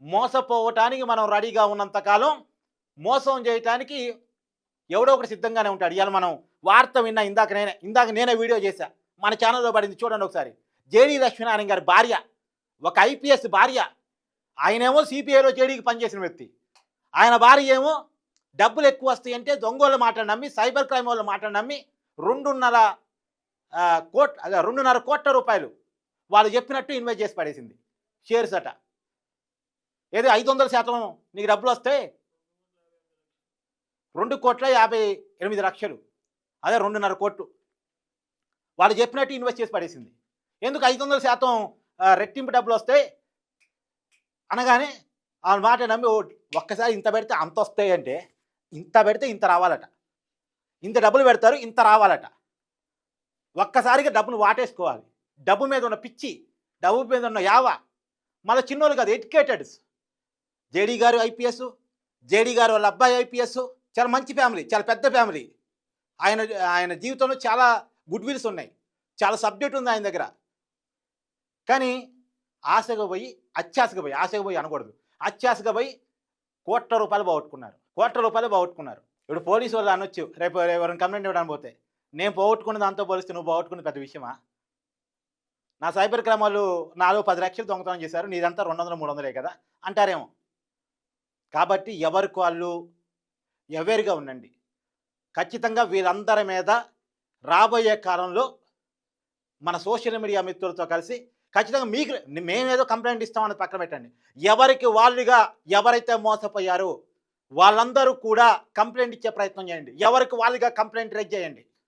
మోసపోవటానికి మనం రెడీగా ఉన్నంత కాలం మోసం చేయటానికి ఎవడో ఒకటి సిద్ధంగానే ఉంటాడు. ఇవాళ మనం వార్త విన్నా ఇందాక నేనే వీడియో చేశా. మన ఛానల్‌లో పడింది చూడండి ఒకసారి. జేడీ లక్ష్మీనారాయణ గారి భార్య, ఒక ఐపీఎస్ భార్య. ఆయనేమో సిపిఐలో జేడీకి పనిచేసిన వ్యక్తి. ఆయన భార్య ఏమో డబ్బులు ఎక్కువ వస్తాయంటే దొంగోళ్ళ మాటలు నమ్మి, సైబర్ క్రైమ్ వాళ్ళ మాటలు నమ్మి 2.5 కోట్ల రూపాయలు వాళ్ళు చెప్పినట్టు ఇన్వెస్ట్ చేసి పడేసింది. షేర్స్ అట. ఏదో 500% నీకు డబ్బులు వస్తే 2,58,00,000, అదే 2.5 కోట్లు వాళ్ళు చెప్పినట్టు ఇన్వెస్ట్ చేసి పడేసింది. ఎందుకు 500% రెట్టింపు డబ్బులు వస్తాయి అనగానే ఆ మాట నమ్మి ఒక్కసారి ఇంత పెడితే అంత వస్తాయి అంటే, ఇంత పెడితే ఇంత రావాలట, ఇంత డబ్బులు పెడతారు ఇంత రావాలట. ఒక్కసారిగా డబ్బును వాటేసుకోవాలి. డబ్బు మీద ఉన్న పిచ్చి, డబ్బు మీద ఉన్న యావ. మళ్ళీ చిన్నోళ్ళు కాదు, ఎడ్యుకేటెడ్స్. జేడీ గారు ఐపీఎస్, జేడీ గారు వాళ్ళ అబ్బాయి ఐపీఎస్. చాలా మంచి ఫ్యామిలీ, చాలా పెద్ద ఫ్యామిలీ. ఆయన జీవితంలో చాలా గుడ్ విల్స్ ఉన్నాయి, చాలా సబ్జెక్ట్ ఉంది ఆయన దగ్గర. కానీ ఆశగా పోయి అనకూడదు, అత్యాశగా పోయి కోట్ల రూపాయలు పోగొట్టుకున్నారు. ఇప్పుడు పోలీసు వాళ్ళు అనొచ్చు, రేపు ఎవరైనా కంప్లైంట్ ఇవ్వడానికి పోతే, నేను పోగొట్టుకున్న దాంతో పోలిస్తే నువ్వు పోగొట్టుకున్న పెద్ద విషయమా? నా సైబర్ క్రైమ్ వాళ్ళు 4-10 లక్షలు దొంగతనం చేశారు, నీదంతా 200-300 కదా అంటారేమో. కాబట్టి ఎవరికి వాళ్ళు అవేర్గా ఉండండి. ఖచ్చితంగా వీళ్ళందరి మీద రాబోయే కాలంలో మన సోషల్ మీడియా మిత్రులతో కలిసి ఖచ్చితంగా మేమేదో కంప్లైంట్ ఇస్తామని పక్కన పెట్టండి. ఎవరికి వాళ్ళుగా ఎవరైతే మోసపోయారో వాళ్ళందరూ కూడా కంప్లైంట్ ఇచ్చే ప్రయత్నం చేయండి. ఎవరికి వాళ్ళుగా కంప్లైంట్ రైజ్ చేయండి.